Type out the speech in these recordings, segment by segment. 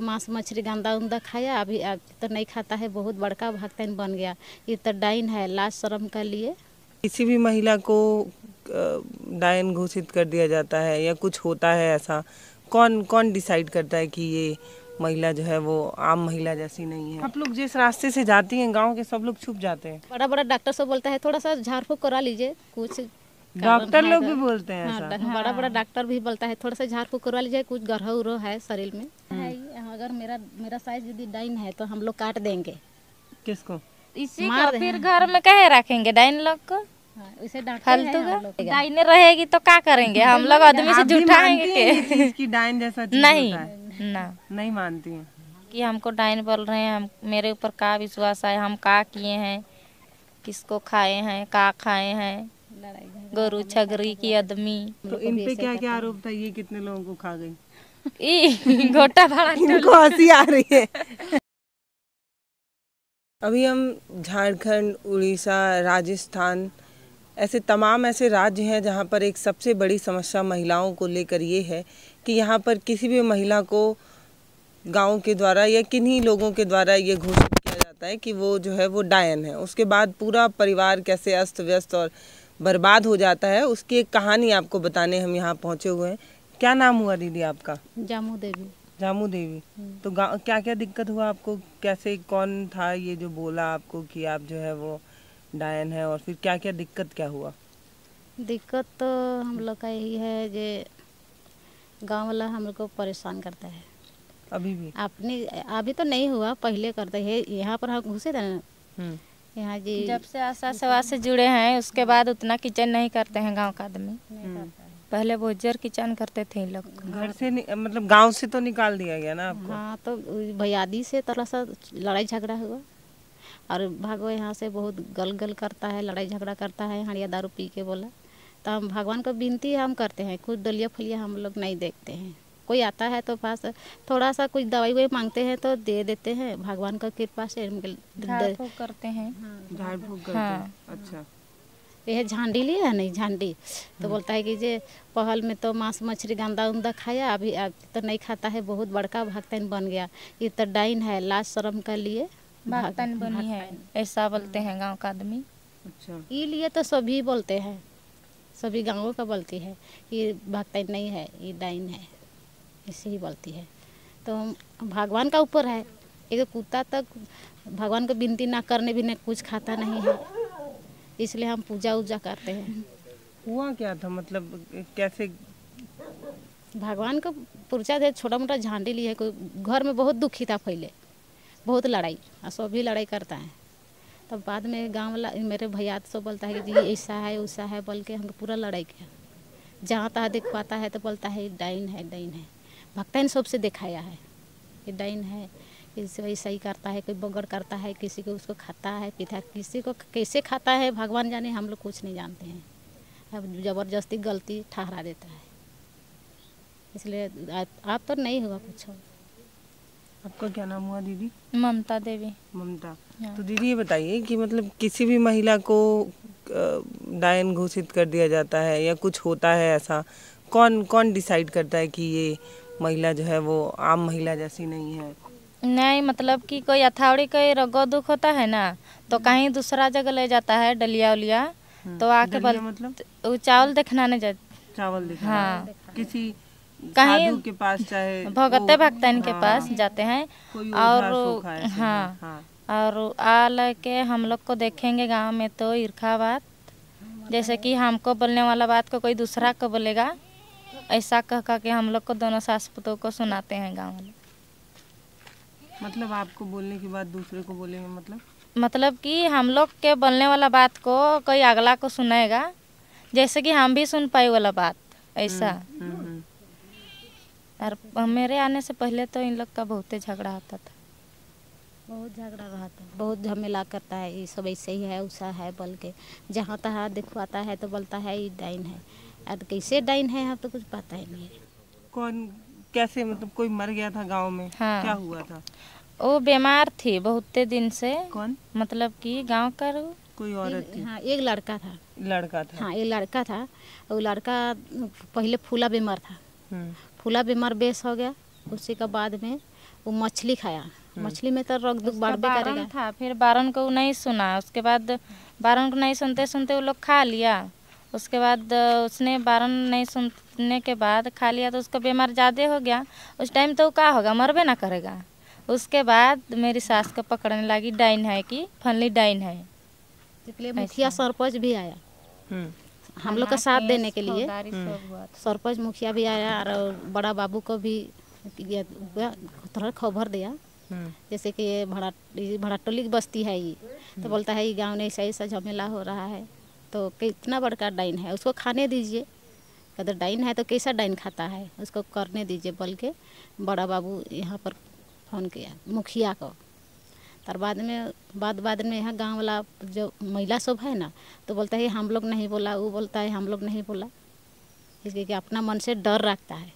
मांस मछली गंदा उंदा खाया, अभी अब तो नहीं खाता है, बहुत बड़का भक्तन बन गया। ये तो डाइन है, लाज शर्म का लिए। किसी भी महिला को डायन घोषित कर दिया जाता है या कुछ होता है ऐसा, कौन कौन डिसाइड करता है कि ये महिला जो है वो आम महिला जैसी नहीं है? आप लोग जिस रास्ते से जाती हैं गांव के सब लोग छुप जाते हैं? बड़ा बड़ा डॉक्टर सब बोलता है थोड़ा सा झाड़ फूक करा लीजिए, कुछ डॉक्टर लोग भी बोलते हैं हाँ, ऐसा? बड़ा बड़ा डॉक्टर भी बोलता है थोड़ा सा झाड़ फूक करवा लीजिए, कुछ गरह उरह है शरीर में है। अगर मेरा मेरा साइज यदि डाइन है तो हम लोग काट देंगे। किसको? इसी को फिर घर में कहे रखेंगे डाइन लोग को? हाँ, इसे डांटते फालतू हैं हम का लोग। डाइने रहेगी तो क्या करेंगे हम लोग? आदमी से जुटाएंगे के? इसकी डायन जैसा चीज नहीं होता है? ना, नहीं मानती हैं कि हमको डाइन बोल रहे हैं। हम मेरे ऊपर का विश्वास है, हम का किए हैं, किसको खाए हैं, का खाए हैं, गोरू छगरी की आदमी। तो इन पे क्या क्या आरोप था? ये कितने लोगों को खा गई? गोटा भाड़ा इनको हंसी आ रही है। अभी हम झारखंड, उड़ीसा, राजस्थान, ऐसे तमाम ऐसे राज्य हैं जहाँ पर एक सबसे बड़ी समस्या महिलाओं को लेकर ये है कि यहाँ पर किसी भी महिला को गांव के द्वारा या किन्हीं लोगों के द्वारा ये घोषित किया जाता है कि वो जो है वो डायन है। उसके बाद पूरा परिवार कैसे अस्त व्यस्त और बर्बाद हो जाता है, उसकी एक कहानी आपको बताने हम यहाँ पहुँचे हुए हैं। क्या नाम हुआ दीदी आपका? जामू देवी। जामू देवी। तो क्या क्या दिक्कत हुआ आपको? कैसे, कौन था ये जो बोला आपको कि आप जो है वो डायन है, और फिर क्या क्या दिक्कत क्या हुआ? दिक्कत तो हम लोग का यही है कि गांव वाला हम लोग को परेशान करता है। अभी भी? अपनी अभी तो नहीं हुआ, पहले करते हैं। यहाँ पर हम घुसे थे ना, यहाँ जी जब से आशा सेवा से जुड़े हैं उसके बाद उतना किचन नहीं करते हैं गांव का आदमी। पहले बहुत जोर किचन करते थे इन लोग। घर से मतलब गांव से तो निकाल दिया गया ना आपको? हाँ, तो भैयादी से थोड़ा सा लड़ाई झगड़ा हुआ और भागो यहाँ से, बहुत गल गल करता है, लड़ाई झगड़ा करता है, हड़िया दारू पी के बोला। तो हम भगवान को विनती हम करते हैं, कुछ दलिया फलिया हम लोग नहीं देखते हैं। कोई आता है तो पास थोड़ा सा कुछ दवाई वही मांगते हैं तो दे देते हैं, भगवान का कृपा से झाड़ फूक करते हैं। झाड़ फूक करते हैं। अच्छा। यह झांडी लिया है नहीं, झांडी तो बोलता है कि जे पहल में तो मांस मछली गंदा उंदा खाया, अभी अब तो नहीं खाता है, बहुत बड़का भक्तन बन गया। ये तो डाइन है, लाज शर्म का लिए भक्तन बनी है, ऐसा बोलते हैं गांव का आदमी। अच्छा। ये लिए तो सभी बोलते हैं, सभी गाँवों का बोलती है ये भक्तन नहीं है, ये डाइन है, ऐसे ही बोलती है। तो भगवान का ऊपर है। एक कुत्ता तक भगवान को विनती ना करने भी नहीं, कुछ खाता नहीं है, इसलिए हम पूजा उजा करते हैं। हुआ क्या था, मतलब कैसे? भगवान को पूजा दे, छोटा मोटा झांडी लिए, कोई घर में बहुत दुखी था पहले, बहुत लड़ाई, और सभी लड़ाई करता है। तब बाद में गांव वाला मेरे भैया सब बोलता है कि जी ऐसा है वैसा है बोल के हमको पूरा लड़ाई किया। जहाँ तहाँ दिख पाता है तो बोलता है डाइन है, डाइन है। भक्तन सबसे दिखाया है कि डाइन है, किसी वैसा ही करता है, कोई बगड़ करता है, किसी को उसको खाता है पीता, किसी को कैसे खाता है भगवान जाने, हम लोग कुछ नहीं जानते हैं। अब ज़बरदस्ती गलती ठहरा देता है, इसलिए आप तो नहीं हुआ कुछ। आपका क्या नाम हुआ दीदी? ममता देवी। ममता। तो दीदी ये बताइए कि मतलब किसी भी महिला को डायन घोषित कर दिया जाता है या कुछ होता है ऐसा, कौन कौन डिसाइड करता है कि ये महिला जो है वो आम महिला जैसी नहीं है? नहीं, मतलब कि कोई अथावड़ी कोई रोगो दुख होता है ना, तो कहीं दूसरा जगह ले जाता है डलिया उलिया, तो आके मतलब वो चावल देखना नहीं जाता। चावल दिखा? हाँ, किसी कहीं साधु के पास, चाहे भगते भक्तन के पास जाते हैं। और हाँ। और आ के हम लोग को देखेंगे गांव में तो ईर्खा बात, जैसे कि हमको बोलने वाला बात को कोई दूसरा को बोलेगा, ऐसा कह के हम लोग को दोनों सास पुतों को सुनाते हैं गाँव वाले। मतलब आपको बोलने के बाद दूसरे को बोलेंगे? मतलब कि हम लोग के बोलने वाला बात को कोई अगला को सुनेगा, जैसे कि हम भी सुन पाए वाला बात, ऐसा। और मेरे आने से पहले तो इन लोग का बहुत झगड़ा होता था, बहुत झगड़ा रहा था, बहुत झमेला करता है, ये सब ऐसे ही है वैसा है बोल के, जहाँ तहाँ दिखवाता है तो बोलता है ये डाइन है। और कैसे डाइन है हम तो कुछ पता ही नहीं है। कौन कैसे, मतलब कोई मर गया था गांव में? हाँ। क्या हुआ था? वो बीमार थी बहुत दिन से। कौन? मतलब कि गांव का कोई औरत थी? हाँ, एक लड़का था। लड़का था? हाँ, एक लड़का था। वो लड़का पहले फूला बीमार था, फूला बीमार बेस हो गया, उसी के बाद में वो मछली खाया, मछली में तो रोग दुख बढ़ भी बारन करेगा। था, फिर बारन को नहीं सुना, उसके बाद बारन को नहीं सुनते सुनते वो लोग खा लिया। उसके बाद उसने बारन नहीं सुनने के बाद खा लिया तो उसका बीमार ज़्यादा हो गया। उस टाइम तो क्या होगा, मरबे ना करेगा। उसके बाद मेरी सास को पकड़ने लगी, डाइन है कि फनली डाइन है। इसलिए मुखिया सरपंच भी आया हम लोग का साथ देने के लिए। सरपंच मुखिया भी आया और बड़ा बाबू को भी थोड़ा खबर दिया, जैसे कि ये भड़ाटोली की बस्ती है ये, तो बोलता है ये गांव में ऐसा ऐसा झमेला हो रहा है, तो कितना बड़का डाइन है, उसको खाने दीजिए। अगर डाइन है तो कैसा डाइन खाता है, उसको करने दीजिए बोल के बड़ा बाबू यहाँ पर फ़ोन किया मुखिया को। तर बाद में यहाँ गांव वाला जो महिला सब है ना, तो बोलता है हम लोग नहीं बोला, वो बोलता है हम लोग नहीं बोला, इसलिए कि अपना मन से डर रखता है।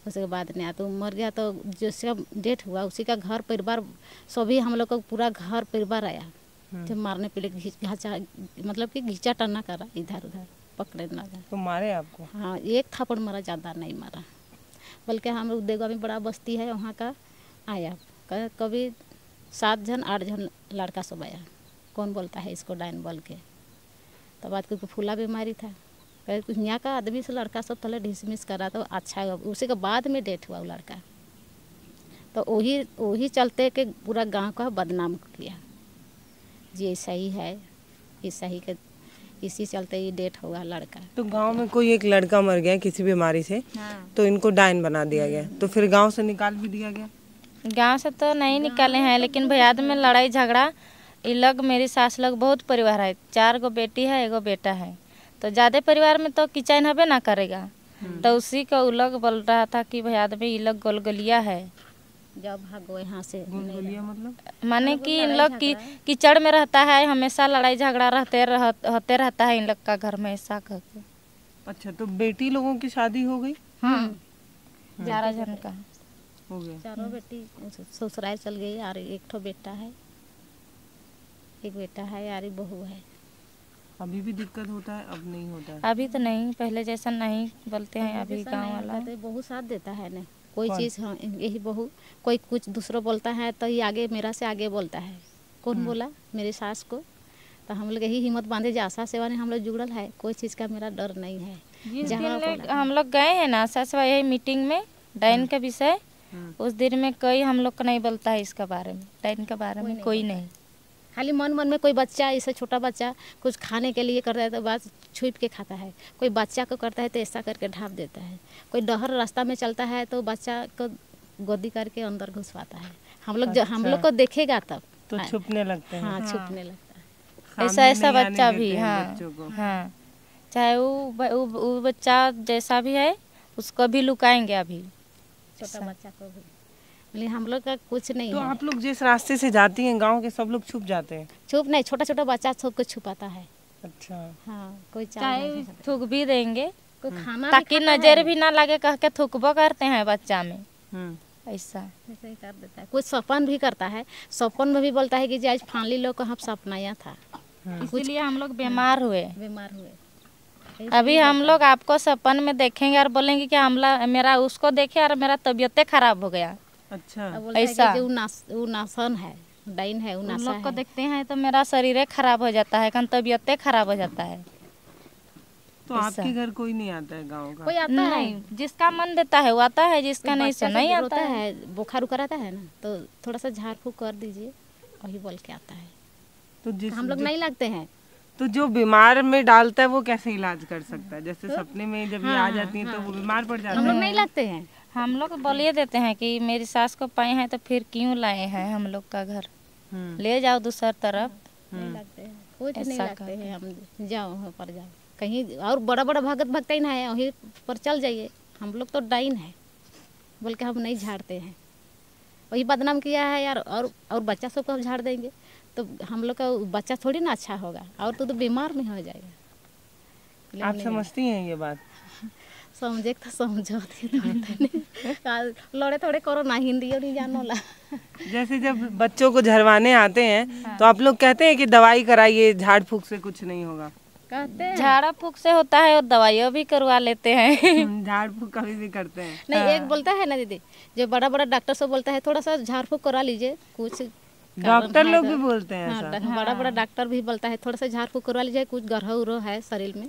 उसके बाद में तो मर गया, तो जिसका डेथ हुआ उसी का घर परिवार सभी हम लोग का पूरा घर परिवार आया, जो मारने पे मतलब कि घींचा टन्ना करा, इधर उधर पकड़े ना जाए। तो मारे आपको? हाँ, एक थप्पड़ मारा, ज़्यादा नहीं मारा। बल्कि हम लोग देगवा में बड़ा बस्ती है वहाँ का आया, कभी 7 जन 8 जन लड़का सब आया, कौन बोलता है इसको डाइन बोल के। तब बाद क्योंकि फूला बीमारी था, कहे कुछ यहाँ का आदमी से लड़का सब पहले डिसमिस करा तो अच्छा है, उसी के बाद में डेथ हुआ वो लड़का। तो वही चलते कि पूरा गांव का बदनाम किया, जी ऐसा ही है, ऐसा ही के इसी चलते ही डेथ हुआ लड़का। तो गांव में कोई एक लड़का मर गया किसी बीमारी से, तो इनको डाइन बना दिया गया, तो फिर गांव से निकाल भी दिया गया? गांव से तो नहीं निकाले हैं, लेकिन भैयाद में लड़ाई झगड़ा, ये लोग मेरी सास लोग बहुत परिवार है, 4 गो बेटी है, 1 गो बेटा है, तो ज़्यादा परिवार में तो किचन हबे ना करेगा। तो उसी को वो लोग बोल रहा था कि भैयाद में ये लोग गोलगलिया है। जब भागो यहाँ से, गोलगलिया मतलब माने कि इन लोग की कीचड़ में रहता है, हमेशा लड़ाई झगड़ा होते रहता है इन लोग का घर में, ऐसा करके। अच्छा, तो बेटी लोगों की शादी हो गई? 11 जन का हो गया। चारों बेटी ससुराल चल गई, और एक ठो बेटा है, एक बेटा है यार, एक बहू है। अभी भी दिक्कत होता है? अब नहीं होता है? अभी तो नहीं, पहले जैसा नहीं बोलते हैं अभी गांव वाला। तो बहू साथ देता है ना, कोई चीज़। हाँ, यही बहू कोई कुछ दूसरा बोलता है तो ये आगे मेरा से आगे बोलता है, कौन बोला मेरी सास को। तो हम लोग यही हिम्मत बांधे, जो आशा सेवा ने हम लोग जुड़ल है, कोई चीज़ का मेरा डर नहीं है। जिस दिन हम लोग गए हैं ना आशा सेवा यही मीटिंग में डाइन का विषय, उस दिन में कोई हम लोग को नहीं बोलता है इसका बारे में, डाइन के बारे में कोई नहीं। खाली मन में कोई बच्चा, ऐसा छोटा बच्चा कुछ खाने के लिए करता है तो बस छुप के खाता है, कोई बच्चा को करता है तो ऐसा करके ढाप देता है, कोई डहर रास्ता में चलता है तो बच्चा को गोदी करके अंदर घुसवाता है। हम लोग को देखेगा तब तो छुपने लगते हैं। हाँ, छुपने लगता है। ऐसा बच्चा भी, हाँ, चाहे वो बच्चा जैसा भी है उसको भी लुकाएंगे अभी, छोटा बच्चा को भी। हम लोग का कुछ नहीं तो है। आप लोग जिस रास्ते से जाती हैं गांव के सब लोग छुप जाते हैं? छुप नहीं, छोटा छोटा बच्चा सबको छुपाता है। अच्छा। हाँ, कोई चाहे थूक भी देंगे, कोई खाना ताकि नजर भी ना लगे, कह के थूकबो करते हैं बच्चा में, ऐसा ही कर देता है। कुछ सपन भी करता है, सपन में भी बोलता है कि आज फानली लोग को हम सपनाया था, इसलिए हम लोग बीमार हुए। अभी हम लोग आपको सपन में देखेंगे और बोलेंगे कि मेरा उसको देखे और मेरा तबीयत खराब हो गया। अच्छा, ऐसा वो नासन है, डाइन है, वो नासा लोग को देखते हैं तो मेरा शरीर खराब हो जाता है, तबीयत खराब हो जाता है। तो आपके घर कोई नहीं आता है गांव का? कोई आता नहीं, जिसका मन देता है वो आता है, जिसका नहीं सो नहीं आता है। बुखार उखार आता है ना तो थोड़ा सा झाड़ फूक कर दीजिए, वही बोल के आता है। तो हम लोग नहीं लगते हैं। तो जो बीमार में डालता है वो कैसे इलाज कर सकता है? जैसे सपने में जब ये आ जाती है तो वो बीमार पड़ जाता है। हम लोग नहीं लगते हैं। हम लोग बोलिए देते हैं कि मेरी सास को पाए हैं तो फिर क्यों लाए हैं हम लोग का घर, ले जाओ दूसर तरफ। नहीं लगते हैं, कुछ नहीं लगते हैं। हम जाओ वहाँ पर जाओ, कहीं और बड़ा बड़ा भगत ही ना है, वहीं पर चल जाइए। हम लोग तो डाइन है बोल के हम नहीं झाड़ते हैं, वही बदनाम किया है यार। और बच्चा सबको हम झाड़ देंगे तो हम लोग का बच्चा थोड़ी ना अच्छा होगा, और तो बीमार नहीं हो जाएगा। आप समझती हैं ये बात? समझे तो समझो, लड़े थोड़े करो ना, हिंदी नहीं जानो ला। जैसे जब बच्चों को झड़वाने आते हैं तो आप लोग कहते हैं कि दवाई कराइए, झाड़ फूक से कुछ नहीं होगा? कहते हैं झाड़ा फूक से होता है और दवाइयाँ भी करवा लेते हैं। झाड़ फूक कभी भी करते हैं। नहीं, एक बोलता है ना दीदी, जो बड़ा बड़ा डॉक्टर सब बोलता है थोड़ा सा झाड़ फूक करा लीजिए, कुछ डॉक्टर लोग भी बोलते हैं हाँ, ऐसा। बड़ा बड़ा डॉक्टर भी बोलता है थोड़ा सा झाड़ फूक करवा लीजिए, कुछ गरह उरह है शरीर में,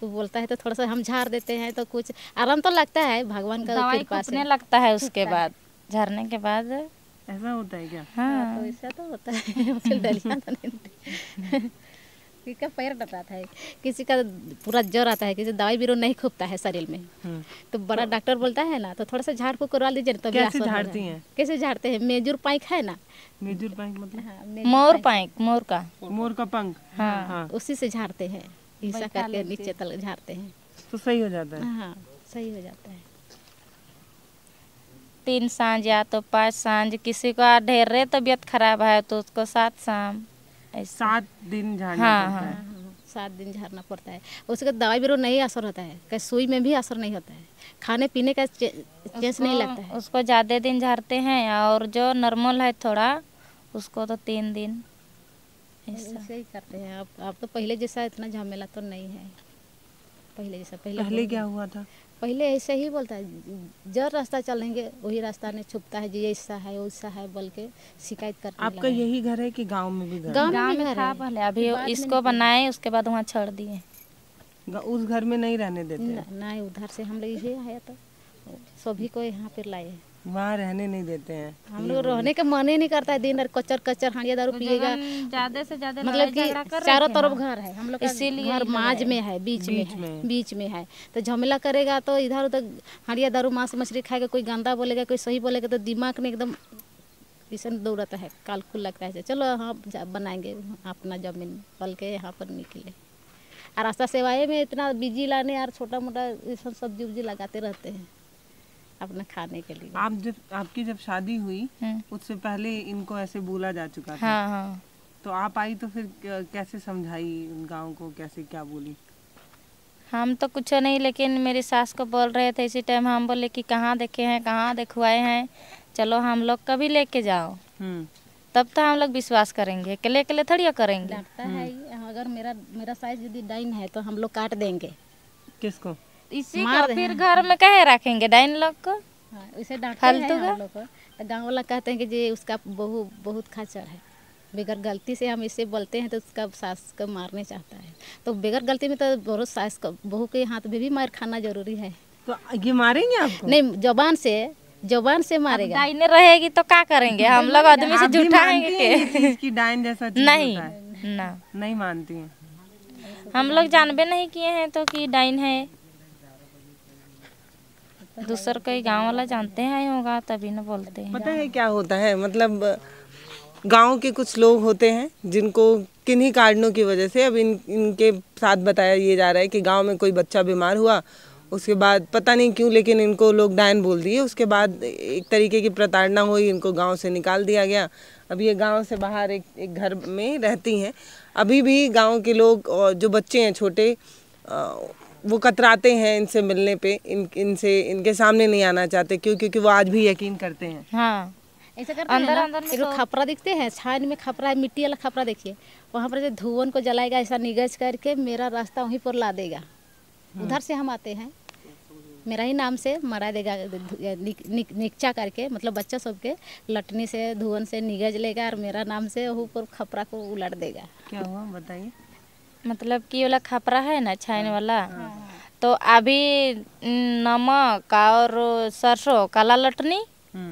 तो बोलता है तो थोड़ा सा हम झाड़ देते हैं तो कुछ आराम तो लगता है भगवान का दवाई कृपा से। खूबने लगता है उसके बाद, झरने के बाद। ऐसा होता है क्या? हाँ, तो ऐसा तो होता है। मुझे डलिया तो नहीं। किसी का पैर डटाता है, किसी का पूरा ज्वर आता है, किसी दवाई बीरो नहीं खूबता है शरीर में, तो बड़ा डॉक्टर बोलता है ना तो थोड़ा सा झाड़ फूक करवा लीजिए तो कैसे झाड़ती हैं? कैसे झाड़ते हैं? मेजूर पाइक है ना, मेजूर पंख मतलब? हाँ, मेजूर मोर पाइक, पाइक, मोर का। मोर का पंख। हाँ, हाँ, उसी से झाड़ते हैं, ऐसा करके नीचे तक झाड़ते हैं। तो सही हो जाता है। हाँ, सही हो जाता है। 3 सांझ या तो 5 सांझ, किसी का ढेर तबीयत खराब है तो उसको 7 शाम, ऐसा। 7 दिन झाड़ना हाँ, पड़ता है। हाँ, 7 दिन झाड़ना पड़ता है। उसका दवाई बीरो नहीं असर होता है, कहीं सुई में भी असर नहीं होता है, खाने पीने का चेंज नहीं लगता है। उसको ज़्यादा दिन झाड़ते हैं और जो नॉर्मल है थोड़ा उसको तो 3 दिन ऐसा। ऐसे ही करते हैं। अब तो पहले जैसा इतना झमेला तो नहीं है, पहले जैसा। पहले क्या हुआ था? पहले ऐसे ही बोलता है, जो रास्ता चलेंगे वही रास्ता नहीं छुपता है, जी ऐसा है वैसा है बोल के शिकायत करते। आपका यही घर है कि गांव में भी घर है? गांव गाँव में में घर था है। पहले, अभी इसको बनाए उसके बाद वहाँ छोड़ दिए। उस घर में नहीं रहने देते हैं? नहीं, उधर से हम लोग यही आया तो सभी को यहाँ पे लाए। वहाँ रहने नहीं देते हैं? हम लोग रहने का मन ही नहीं करता है, दिन भर कचर कचर हांडिया दारू पिएगा, ज़्यादा से ज़्यादा मतलब कि चारों तरफ घर है, हम लोग का इसीलिए घर माज में है, बीच में है, तो झमेला करेगा तो इधर उधर हांडिया दारू मांस मछली खाएगा, कोई गंदा बोलेगा कोई सही बोलेगा तो दिमाग में एकदम ऐसा दौड़ता है, कालकुल लगता है चलो हाँ बनाएंगे अपना जमीन पल के यहाँ पर निकले। और रास्ता सेवाए में इतना बिजी लाने और छोटा मोटा सब्जी उब्जी लगाते रहते हैं अपना खाने के लिए। आपकी जब शादी हुई उससे पहले इनको ऐसे बोला जा चुका था? हाँ, हाँ। तो आप आई तो फिर कैसे समझाई गांव को, कैसे क्या बोली? हम तो कुछ नहीं, लेकिन मेरी सास को बोल रहे थे इसी टाइम, हम बोले कि कहाँ देखे हैं, कहाँ दिखवाए हैं, चलो हम लोग कभी लेके जाओ, तब तो हम लोग विश्वास करेंगे, अकेले अकेले थोड़ी करेंगे। लगता है अगर मेरा साइज यदि डाइन है तो हम लोग काट देंगे। किसको? इसी को फिर घर में कहे रखेंगे डाइन लोग को। हाँ, इसे डांटते हैं हम लोग को, तो गाँव वाला कहते हैं कि जी उसका बहू बहुत खच्चर है, बगैर गलती से हम इसे बोलते हैं तो उसका सास को मारने चाहता है, तो बगैर गलती में तो बहुत सास को बहू के हाथ में भी मार खाना जरूरी है। तो ये मारेंगे आपको? नहीं, जबान से मारेगा। डाइने रहेगी तो क्या करेंगे हम लोग, आदमी से जुटाएंगे इसकी डाइन जैसा चीज नहीं होता है? ना, नहीं मानती हैं? हम लोग जानबे नहीं किए हैं तो कि डाइन है, दूसर कोई गांव वाला जानते हैं होगा तभी ना बोलते हैं। पता है क्या होता है, मतलब गांव के कुछ लोग होते हैं जिनको किन्हीं कारणों की वजह से, अब इनके साथ बताया ये जा रहा है कि गांव में कोई बच्चा बीमार हुआ, उसके बाद पता नहीं क्यों लेकिन इनको लोग डायन बोल दिए, उसके बाद एक तरीके की प्रताड़ना हुई, इनको गांव से निकाल दिया गया। अब ये गांव से बाहर एक घर में रहती हैं। अभी भी गांव के लोग और जो बच्चे हैं छोटे वो कतराते हैं इनसे मिलने पे, इनके सामने नहीं आना चाहते, क्योंकि वो आज भी यकीन करते हैं। हाँ, ऐसा करते हैं ना, एक खपरा दिखते हैं छान में, खपरा है मिट्टी वाला खपरा, देखिए वहाँ पर धुआं को जलाएगा, ऐसा निगज करके मेरा रास्ता वहीं पर ला देगा। उधर से हम आते हैं, मेरा ही नाम से मरा देगा, निकचा करके, मतलब बच्चा सबके लटनी से धुआं से निगज लेगा और मेरा नाम से ऊपर खपरा को उलट देगा। क्या हुआ बताइए? मतलब कि वाला खपरा है ना छाइन वाला, तो अभी नमक और सरसों काला लटनी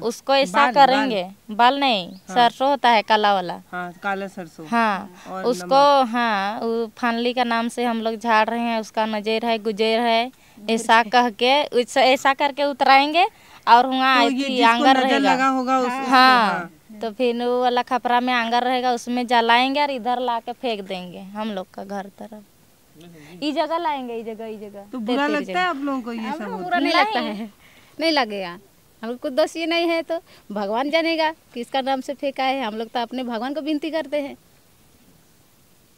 उसको ऐसा करेंगे, बाल नहीं, सरसों होता है काला वाला। हाँ, काला सरसों। हाँ, उसको हाँ फानली का नाम से हम लोग झाड़ रहे हैं, उसका नजर है गुजर है, ऐसा कह के ऐसा करके उतराएंगे और वहाँ आंगर रहेगा, लगा होगा हाँ, तो फिर वो वाला खपरा में आंगर रहेगा, उसमें जलाएंगे और इधर ला के फेंक देंगे हम लोग का घर तरफ। इस जगह लाएंगे, इस जगह। तो बुरा लगता है आप लोगों को ये सब? बुरा नहीं लगता है, नहीं लगेगा, हम लोग को दोष ये नहीं है, तो भगवान जानेगा किसका नाम से फेंका है, हम लोग तो अपने भगवान को विनती करते हैं,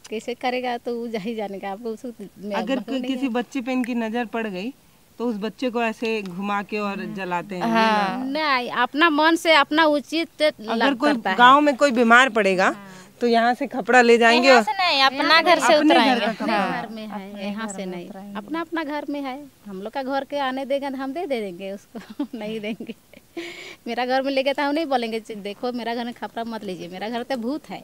कैसे करेगा तो वो ही जानेगा। आप अगर किसी बच्चे पे इनकी नजर पड़ गई तो उस बच्चे को ऐसे घुमा के और जलाते हैं? हाँ, नहीं, अपना मन से अपना उचित अगर कोई गांव में कोई बीमार पड़ेगा तो यहाँ से कपड़ा ले जाएंगे यहाँ से नहीं, अपना घर से उतराएंगे। घर में है, यहाँ से नहीं, अपना अपना घर में है। हम लोग का घर के आने देगा तो हम दे देंगे उसको नहीं देंगे। मेरा घर में ले गया तो हम नहीं बोलेंगे देखो मेरा घर में कपड़ा मत लीजिए, मेरा घर तो भूत है,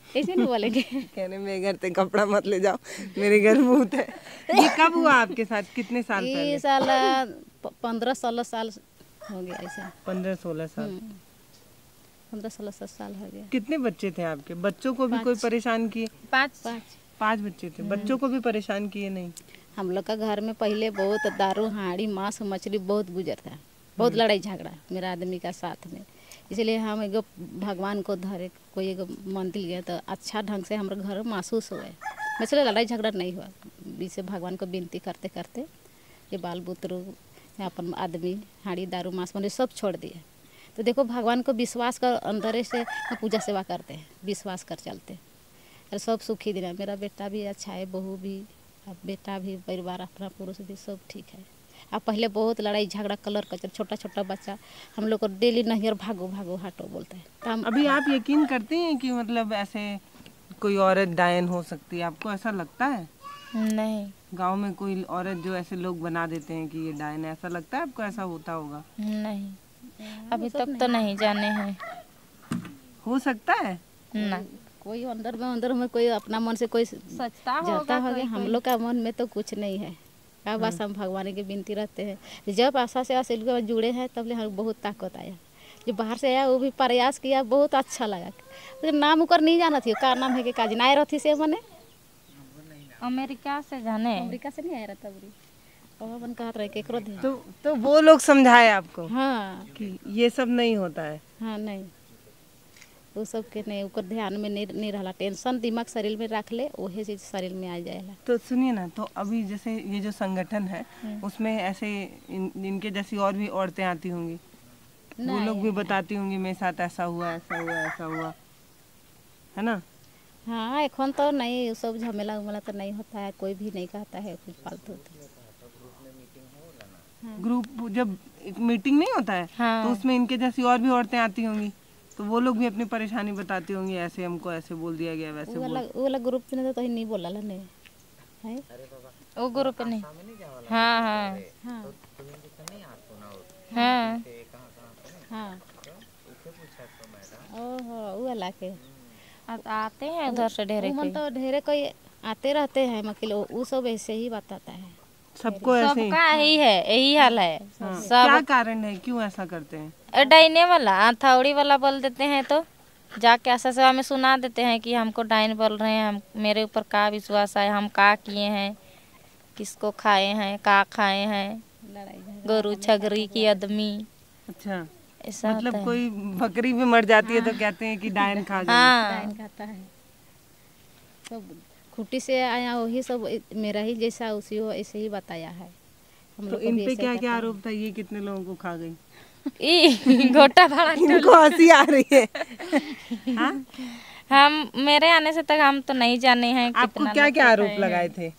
ऐसे नहीं बोलेंगे। कहने मेरे घर से कपड़ा मत ले जाओ, मेरे घर भूत है। ये कब हुआ आपके साथ, कितने साल पहले? ये साल 15-16 साल हो गया ऐसे। 15-16 साल। 15-16 साल हो गया। कितने बच्चे थे आपके? बच्चों को भी कोई परेशान किए? 5 बच्चे थे। बच्चों को भी परेशान किए नहीं? हम लोग का घर में पहले बहुत दारू हांडी मांस मछली बहुत गुजरता, बहुत लड़ाई झगड़ा मेरा आदमी का साथ में। इसलिए हम एगो भगवान को धरे कोई एगो मंदिर गए तो अच्छा ढंग से हमारे घर महसूस हुए, इसलिए लड़ाई झगड़ा नहीं हुआ। इसे भगवान को विनती करते करते ये बाल बुतरू अपन आदमी हांडी दारू मांस मछली सब छोड़ दिए। तो देखो भगवान को विश्वास कर अंदर से पूजा सेवा करते हैं, विश्वास कर चलते हैं, और सब सुखी दिन है। मेरा बेटा भी अच्छा है, बहू भी, अब बेटा भी, परिवार अपना पुरुष भी सब ठीक है। अब पहले बहुत लड़ाई झगड़ा कलर कचर, छोटा छोटा बच्चा हम लोग को डेली नहीं और भागो भागो हटो बोलता है। तो हम अभी आप यकीन करते हैं कि मतलब ऐसे कोई औरत डायन हो सकती है? आपको ऐसा लगता है? नहीं, गांव में कोई औरत जो ऐसे लोग बना देते हैं कि ये डायन, ऐसा लगता है आपको ऐसा होता होगा? नहीं, अभी तक तो नहीं जाने हैं। हो सकता है ना, कोई अंदर में कोई अपना मन से कोई सोचता जाता होगा। हम लोग का मन में तो कुछ नहीं है। क्या बस हम भगवान की विनती रहते हैं। जब आशा से आशा के जुड़े हैं तब ले हमें बहुत ताकत आया। जो बाहर से आया वो भी प्रयास किया, बहुत अच्छा लगा। तो नाम उकर नहीं जाना थी, का नाम है कि काज नाय रथी से मने अमेरिका से जाने, अमेरिका से नहीं आया रहता बड़ी और अपन कहत रहे केकरो दे। तो वो लोग समझाए आपको हाँ कि ये सब नहीं होता है? हाँ, नहीं वो सब के नहीं, उकर ध्यान में नहीं रहला। टेंशन दिमाग शरीर में रख ले, वही चीज शरीर में आ जाएगा। तो सुनिए ना, तो अभी जैसे ये जो संगठन है उसमें ऐसे इनके जैसी और भी औरतें आती होंगी, वो लोग भी बताती होंगी मेरे साथ ऐसा हुआ ऐसा हुआ ऐसा हुआ, है ना? हाँ, এখন तो नहीं सब झमेला उमेला तो नहीं होता है, कोई भी नहीं कहता है कुछ फालतू। ग्रुप जब एक मीटिंग नहीं होता है हाँ। तो उसमें इनके जैसी और भी औरतें आती होंगी, तो वो लोग भी अपनी परेशानी बताती होंगी, ऐसे हमको ऐसे बोल दिया गया वैसे वो वाला ग्रुप में तो नहीं बोला ला नहीं है, वो ग्रुप नहीं। हाँ हाँ हाँ हाँ, हाँ ओहो वो वाला के आते हैं उधर से ढेरे मन तो ढेरे कोई आते रहते हैं मकिल, वो सब ऐसे ही बताता है। सबको ऐसे ही? सबका यही है, यही हाल है। हाँ। सब क्या कारण है, क्यों ऐसा करते हैं? डाइने वाला हथौड़ी वाला बोल देते हैं, तो जाके आशा सेवा में सुना देते हैं कि हमको डाइन बोल रहे हैं, हम मेरे ऊपर का विश्वास है, हम का किए हैं, किसको खाए हैं, का खाए हैं, गोरू छगरी की आदमी, अच्छा, ऐसा मतलब होता है। कोई बकरी भी मर जाती है तो कहते हैं कि डायन खा गई। हाँ, डायन कहता है। सब खूटी से आया वही सब मेरा ही जैसा उसी हो ऐसे ही बताया है। हम तो लोग को इन भी पे ऐसे क्या कहते क्या हैं। आरोप था, ये कितने लोगों को खा गई? गोटा भाड़ा इनको हंसी आ रही है। हाँ? हम मेरे आने से तक हम तो नहीं जाने हैं आपको कितना क्या लोग क्या को आरोप खाए लगाए हैं। थे?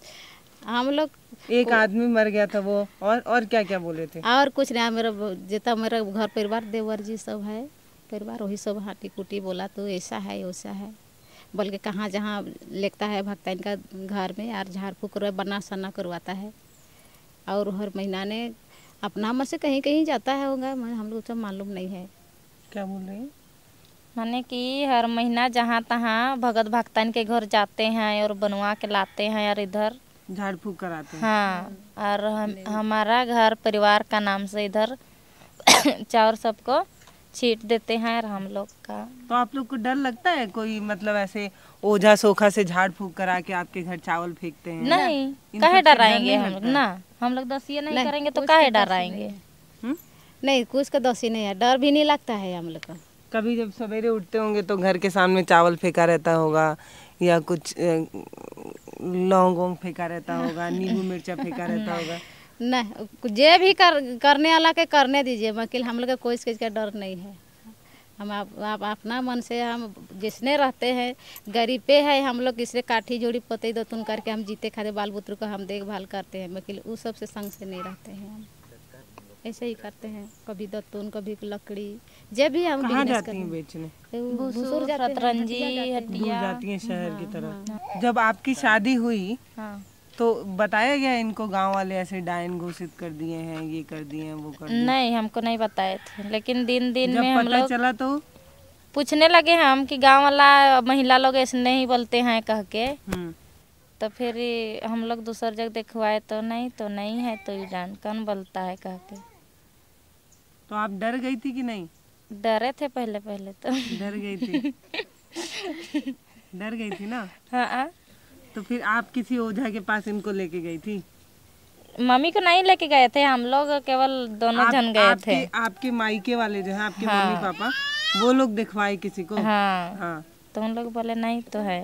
हम लोग एक आदमी मर गया था वो, और क्या क्या बोले थे? और कुछ नहीं, मेरा जितना मेरा घर परिवार देवर जी सब है परिवार, वही सब हाटी कुटी बोला तो ऐसा है वैसा है बोल के कहाँ जहाँ लेता है भक्ता इनका घर में यार झाड़ फूक बना सना करवाता है, और हर महीना ने अपना मन से कहीं कहीं जाता है होगा, हम लोग तो मालूम नहीं है। क्या बोल रहे हैं? माने कि हर महीना जहाँ तहाँ भगत भक्तन के घर जाते हैं और बनवा के लाते हैं और इधर झाड़ फूक कराते हैं? हाँ, और हमारा घर परिवार का नाम से इधर चावल सबको छीट देते हैं और हम लोग का। तो आप लोग को डर लगता है कोई मतलब ऐसे ओझा सोखा से झाड़ फूक करा के आपके घर चावल फेंकते हैं? नहीं, इन काहे सबसे डर डराएंगे नहीं हम लगता लोग है? ना, हम लोग दसिए नहीं नहीं, करेंगे तो कुछ काहे का डर डराएंगे। हम्म? नहीं कुछ का दोषी नहीं है, डर भी नहीं लगता है हम लोग को। कभी जब सवेरे उठते होंगे तो घर के सामने चावल फेंका रहता होगा, या कुछ लौंग फेंका रहता होगा, नींबू मिर्चा फेंका रहता होगा? नहीं, जे भी करने वाला के करने दीजिए, वकील हम लोग का कोई चीज़ का डर नहीं है। हम आप अपना मन से हम जिसने रहते हैं गरीब पे है, हम लोग किससे काठी जोड़ी पते दो तुन करके हम जीते खाते बाल बुतरू को हम देखभाल करते हैं, वकील उस सब से संग से नहीं रहते हैं हम। ऐसे ही करते हैं, कभी दत्तून कभी लकड़ी, जब भी हम कहाँ बिजनेस जाती हैं बेचने? भूसुर जाते हैं, शतरंजी हटिया जाते दूर हटिया। जाती हैं शहर की तरफ। जब आपकी शादी हुई हाँ तो बताया गया इनको गांव वाले ऐसे डायन घोषित कर दिए हैं, ये कर दिए हैं, वो कर दिए? नहीं, हमको नहीं बताए थे, लेकिन दिन दिन जब में हम पता लोग चला तो पूछने लगे हम कि गांव वाला महिला लोग ऐसे नहीं बोलते हैं कह के। तो फिर हम लोग दूसर जगह दिखवाए तो नहीं है, तो ये जान कौन बोलता है कह के। तो आप डर गई थी कि नहीं? डरे थे पहले पहले तो। डर गई थी? डर गई थी ना? हाँ, तो फिर आप किसी ओझा के पास इनको लेके गई थी? मम्मी को नहीं लेके गए थे, हम लोग केवल दोनों जन गए थे। आपके मायके वाले जो हैं, आपके हाँ। मम्मी पापा, वो लोग दिखवाए किसी को? हाँ, हाँ। तो उन लोग बोले नहीं तो है,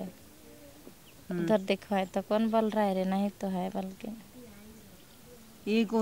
उधर दिखवाए तो कौन बोल रहा है रे नहीं तो है बोल के। एक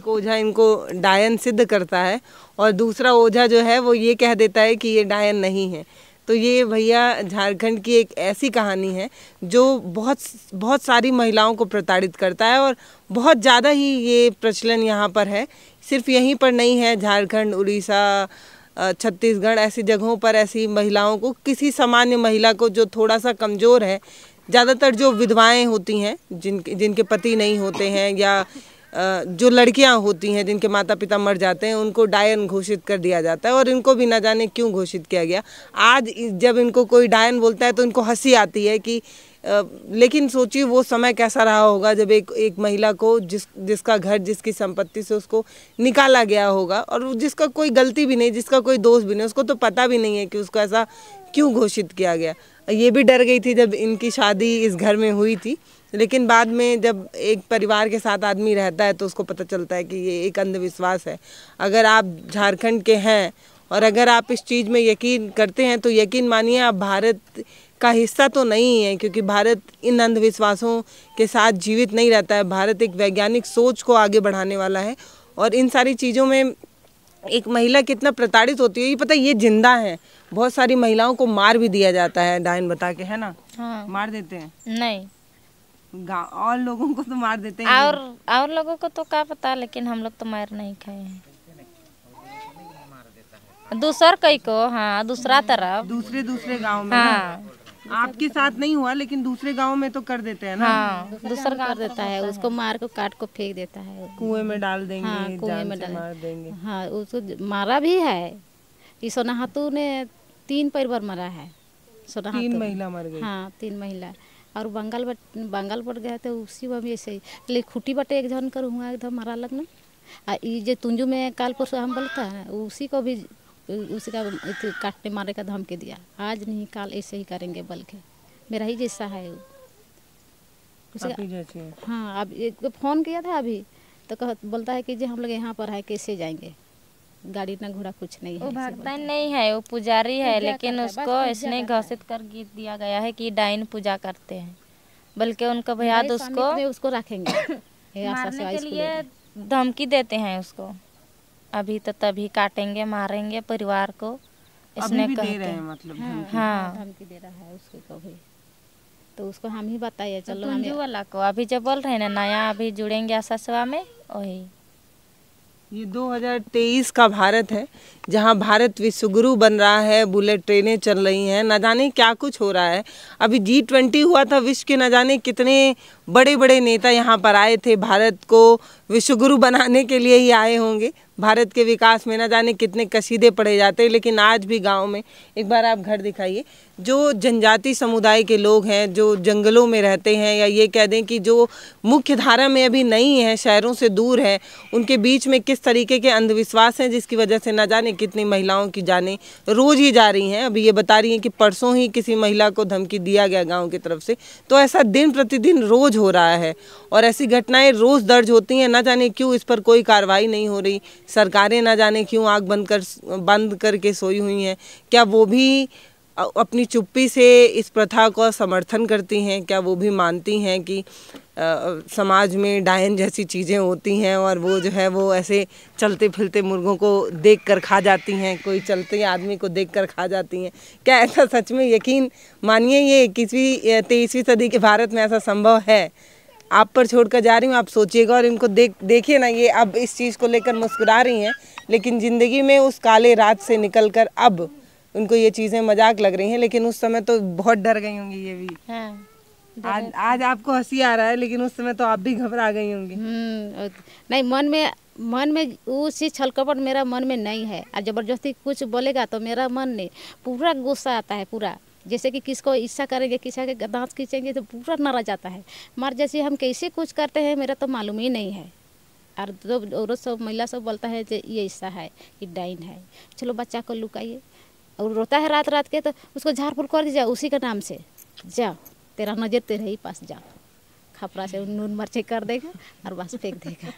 ओझा इनको डायन सिद्ध करता है और दूसरा ओझा जो है वो ये कह देता है कि ये डायन नहीं है। तो ये भैया झारखंड की एक ऐसी कहानी है जो बहुत सारी महिलाओं को प्रताड़ित करता है और बहुत ज़्यादा ही ये प्रचलन यहाँ पर है। सिर्फ यहीं पर नहीं है, झारखंड, उड़ीसा, छत्तीसगढ़ ऐसी जगहों पर ऐसी महिलाओं को, किसी सामान्य महिला को जो थोड़ा सा कमज़ोर है, ज़्यादातर जो विधवाएं होती हैं जिनके पति नहीं होते हैं, या जो लड़कियां होती हैं जिनके माता पिता मर जाते हैं, उनको डायन घोषित कर दिया जाता है। और इनको भी न जाने क्यों घोषित किया गया। आज जब इनको कोई डायन बोलता है तो इनको हंसी आती है कि लेकिन सोचिए वो समय कैसा रहा होगा जब एक महिला को जिसका घर, जिसकी संपत्ति से उसको निकाला गया होगा और जिसका कोई गलती भी नहीं, जिसका कोई दोष भी नहीं, उसको तो पता भी नहीं है कि उसको ऐसा क्यों घोषित किया गया। ये भी डर गई थी जब इनकी शादी इस घर में हुई थी, लेकिन बाद में जब एक परिवार के साथ आदमी रहता है तो उसको पता चलता है कि ये एक अंधविश्वास है। अगर आप झारखंड के हैं और अगर आप इस चीज़ में यकीन करते हैं तो यकीन मानिए आप भारत का हिस्सा तो नहीं है, क्योंकि भारत इन अंधविश्वासों के साथ जीवित नहीं रहता है। भारत एक वैज्ञानिक सोच को आगे बढ़ाने वाला है और इन सारी चीज़ों में एक महिला कितना प्रताड़ित होती है ये पता है। ये जिंदा है, बहुत सारी महिलाओं को मार भी दिया जाता है डायन बता के, है ना? हाँ। मार देते हैं? नहीं, और लोगों को तो मार देते हैं। और लोगों को तो क्या पता, लेकिन हम लोग तो मार नहीं खाए हैं। दूसर कई को, हाँ, दूसरा तरफ, दूसरे गांव में। हाँ, आपके साथ नहीं हुआ लेकिन दूसरे गांव में तो कर देते हैं ना? हाँ, दूसर कर देता है, उसको मार को काट को फेंक देता है, कुएं में डाल देंगे। हाँ, कुएं में जान से मार देंगे। हाँ, उसको मारा भी है। ये सोनाहातू ने 3 परिवार मरा है। 3 महिला मर गई। हाँ, 3 महिला। और बंगाल पर गए थे, उसी में भी ऐसे ही, लेकिन खुटी बटे एक जन कर हुआ एकदम मारा लगना। ये जो तुंजू में काल परसों हम बोलता है, उसी को भी उसी का काटने मारने का धमकी दिया। आज नहीं काल ऐसे ही करेंगे बोल के। मेरा ही जैसा है वो। हाँ, अब एक फ़ोन किया था अभी तो बोलता है कि जी हम लोग यहाँ पर है, कैसे जाएंगे, गाड़ी ना घोड़ा कुछ नहीं है। वो भक्तन नहीं है, वो पुजारी है, लेकिन उसको इसने घोषित कर गीत दिया गया है कि डाइन पूजा करते हैं, बल्कि उनका भैया उसको रखेंगे मारने के लिए धमकी देते हैं उसको। अभी तो तभी काटेंगे मारेंगे परिवार को, इसने अभी भी कहते दे रहे हैं मतलब। हाँ, धमकी दे रहा है उसको भी। तो उसको हम ही बताइए, चलो तुंजू वाला को अभी जो बोल रहे हैं ना नया अभी जुड़ेंगे आशा सेवा में, वही। ये 2023 का भारत है जहां भारत विश्वगुरु बन रहा है, बुलेट ट्रेनें चल रही हैं, न जाने क्या कुछ हो रहा है। अभी G20 हुआ था, विश्व के न जाने कितने बड़े बड़े नेता यहाँ पर आए थे, भारत को विश्वगुरु बनाने के लिए ही आए होंगे। भारत के विकास में न जाने कितने कसीदे पढ़े जाते हैं, लेकिन आज भी गांव में, एक बार आप घर दिखाइए, जो जनजाति समुदाय के लोग हैं, जो जंगलों में रहते हैं, या ये कह दें कि जो मुख्य धारा में अभी नहीं है, शहरों से दूर है, उनके बीच में किस तरीके के अंधविश्वास हैं जिसकी वजह से न जाने कितनी महिलाओं की जानें रोज़ ही जा रही हैं। अभी ये बता रही हैं कि परसों ही किसी महिला को धमकी दिया गया गाँव की तरफ से। तो ऐसा दिन प्रतिदिन रोज़ हो रहा है और ऐसी घटनाएं रोज़ दर्ज होती हैं। न जाने क्यों इस पर कोई कार्रवाई नहीं हो रही। सरकारें न जाने क्यों आँख बंद करके सोई हुई हैं। क्या वो भी अपनी चुप्पी से इस प्रथा को समर्थन करती हैं? क्या वो भी मानती हैं कि समाज में डायन जैसी चीज़ें होती हैं और वो जो है वो ऐसे चलते फिरते मुर्गों को देख कर खा जाती हैं, कोई चलते आदमी को देख कर खा जाती हैं? क्या ऐसा सच में, यकीन मानिए, ये 23वीं सदी के भारत में ऐसा संभव है? आप पर छोड़कर जा रही हूँ, आप सोचिएगा और इनको देखिए ना, ये अब इस चीज़ को लेकर मुस्कुरा रही हैं, लेकिन ज़िंदगी में उस काले रात से निकलकर अब उनको ये चीज़ें मजाक लग रही हैं, लेकिन उस समय तो बहुत डर गई होंगी ये भी। हाँ, आज आपको हंसी आ रहा है, लेकिन उस समय तो आप भी घबरा गई होंगी। नहीं, मन में वो चीज़ छल कपट मेरा मन में नहीं है। और ज़बरदस्ती कुछ बोलेगा तो मेरा मन नहीं, पूरा गुस्सा आता है पूरा। जैसे कि किसको ईर्ष्या करेंगे, किसी के दांत खींचेंगे तो पूरा नाराज आता है। मर जैसे हम कैसे कुछ करते हैं मेरा तो मालूम ही नहीं है। और तो औरत सब महिला सब बोलता है कि ये ईर्ष्या है, ये डाइन है। चलो बच्चा को लुकाइए, और रोता है रात रात के तो उसको झाड़ फूल कर दीजिए उसी के नाम से। जा, तेरा नजर तेरे ही पास, जा, खपरा से नून मिर्ची कर देगा और बस फेंक देगा।